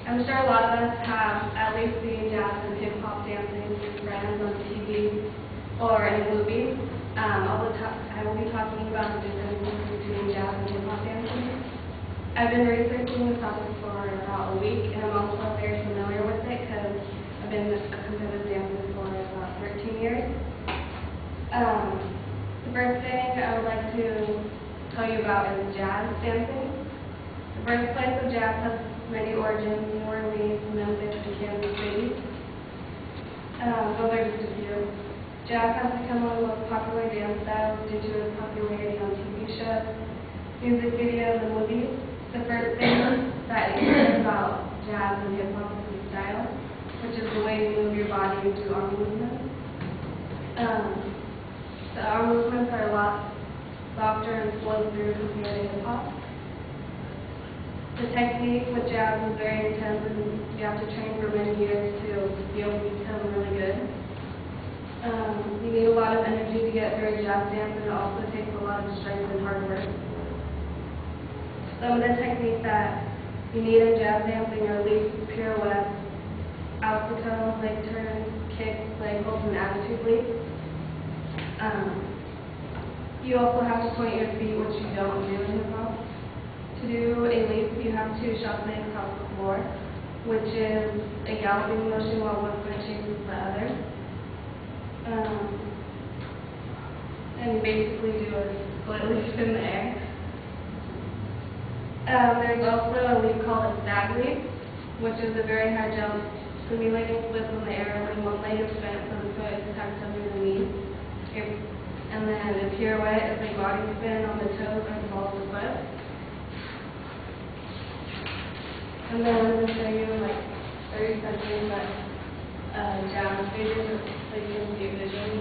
I'm sure a lot of us have at least seen jazz and hip-hop dancing with friends on TV or in movies. I will be talking about the differences between jazz and hip-hop dancing. I've been researching this topic for about a week, and I'm also very familiar with it because I've been a competitive dancer for about 13 years. The first thing I would like to tell you about is jazz dancing. The birthplace of jazz has many origins: New Orleans, Memphis, and Kansas City. Those are just a few. Jazz has become one of the most popular dance styles due to its popularity on TV shows, music videos, and movies. The first thing that you learn about jazz and hip-hop is the style, which is the way you move your body and do arm movements. The arm movements are a lot softer and flow through compared to hip-hop. The technique with jazz is very intense, and you have to train for many years to be able to become really good. You need a lot of energy to get through a jazz dance, and it also takes a lot of strength and hard work. Some of the techniques that you need in jazz dancing are leaps, pirouettes, alto, leg turns, kicks, leg holds, and attitude leaps. You also have to point your feet, which you don't do in hip-hop. To do a leap, you have to shuffle across the floor, which is a galloping motion while one foot chases the other. And you basically do a split leap in the air. There's also a leap called a stag leap, which is a very high jump, simulating splits in the air when one leg is bent so the foot is tucked under the knee. And then a pirouette is a body spin on the toes or the ball of the foot. And then I'm going to show you like 30 seconds of jazz videos so you can see a vision.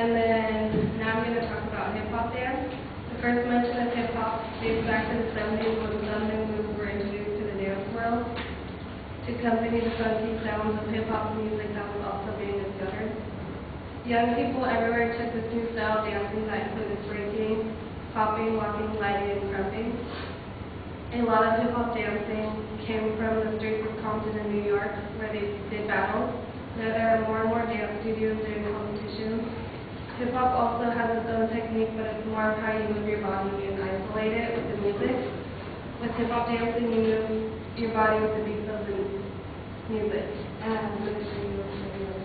And then now I'm going to talk about hip-hop dance. The first mention of hip-hop dates back to the 70s when some new moves were introduced to the dance world. To accompany the funky sounds of hip-hop music that was also being discovered. Young people everywhere took this new style of dancing that included breaking, popping, walking, gliding, and crumping. A lot of hip-hop dancing came from the streets of Compton in New York, where they did battles. Now there are more and more dance studios doing competitions. Hip-hop also has its own technique, but it's more of how you move your body and isolate it with the music. With hip-hop dancing, you move your body with the beats of the music. And I'm going to show you a video.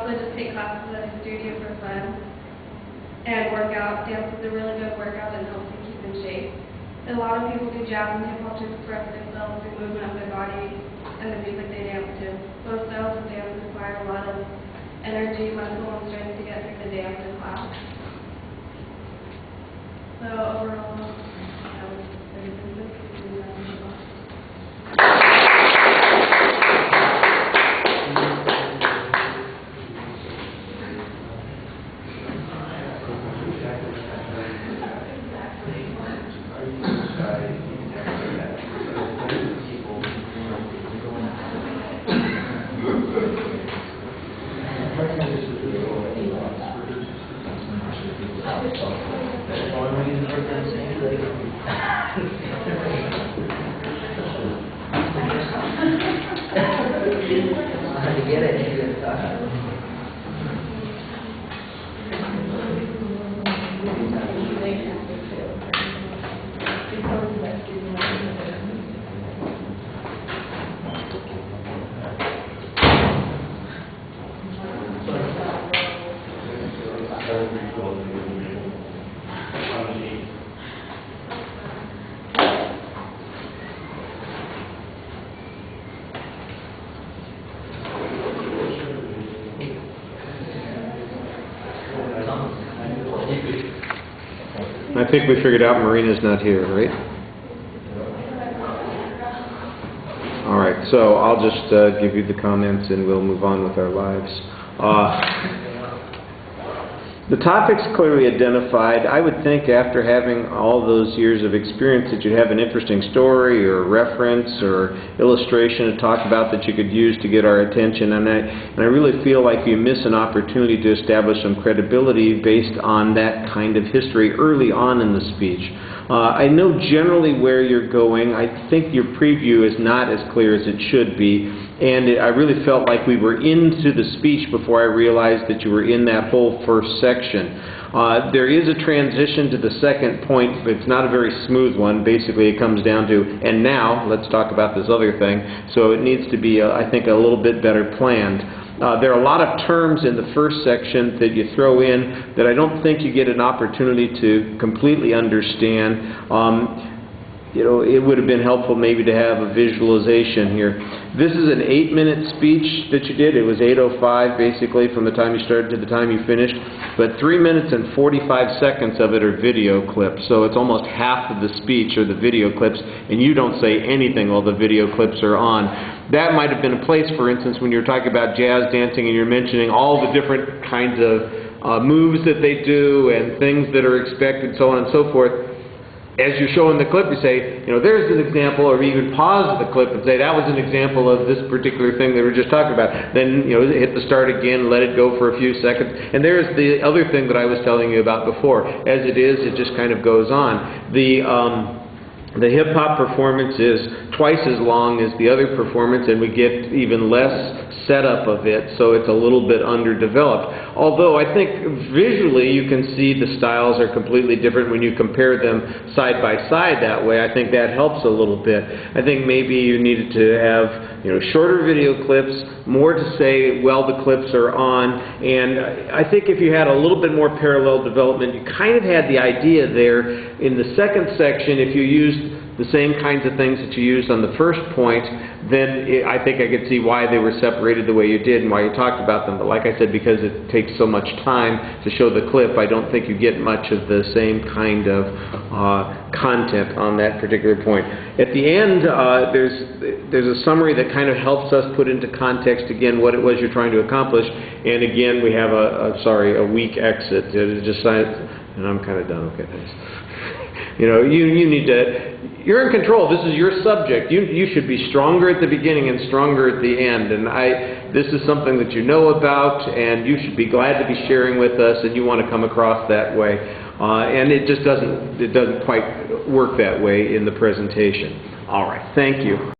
also just take classes at a studio for fun and work out. Dance is a really good workout and helps you keep in shape. A lot of people do jazz and hip hop to express themselves through movement of their body and the music they dance to. Both styles of dance require a lot of energy, muscle, and strength to get through the dance in class. So overall, that was very good. I think we figured out Marina's not here, right? All right, so I'll just give you the comments and we'll move on with our lives. The topic's clearly identified. I would think after having all those years of experience that you'd have an interesting story or reference or illustration to talk about that you could use to get our attention. And I really feel like you miss an opportunity to establish some credibility based on that kind of history early on in the speech. I know generally where you're going. I think your preview is not as clear as it should be, and I really felt like we were into the speech before I realized that you were in that whole first section. There is a transition to the second point, but it's not a very smooth one. Basically, it comes down to, and now, let's talk about this other thing. So it needs to be, I think, a little bit better planned. There are a lot of terms in the first section that you throw in that I don't think you get an opportunity to completely understand. You know, it would have been helpful maybe to have a visualization here. This is an 8-minute speech that you did. It was 8:05 basically from the time you started to the time you finished. But 3 minutes and 45 seconds of it are video clips. So it's almost half of the speech are the video clips, and you don't say anything while the video clips are on. That might have been a place, for instance, when you're talking about jazz dancing and you're mentioning all the different kinds of moves that they do and things that are expected, so on and so forth. As you're showing the clip, you say, you know, there's an example, or even pause the clip and say, that was an example of this particular thing that we were just talking about. Then, you know, hit the start again, let it go for a few seconds. And there's the other thing that I was telling you about before. As it is, it just kind of goes on. The hip-hop performance is twice as long as the other performance, and we get even less setup of it, so it's a little bit underdeveloped. Although I think visually you can see the styles are completely different when you compare them side by side that way. I think that helps a little bit. I think maybe you needed to have, you know, shorter video clips, more to say while the clips are on, and I think if you had a little bit more parallel development, you kind of had the idea there. In the second section, if you used the same kinds of things that you used on the first point, then I think I could see why they were separated the way you did and why you talked about them. But like I said, because it takes so much time to show the clip, I don't think you get much of the same kind of content on that particular point. At the end, there's a summary that kind of helps us put into context again what it was you're trying to accomplish. And again, we have a weak exit. It just, and I'm kind of done. Okay, thanks. You know, you need to. You're in control. This is your subject. You should be stronger at the beginning and stronger at the end. And this is something that you know about, and you should be glad to be sharing with us, and you want to come across that way. And it just doesn't quite work that way in the presentation. All right. Thank you.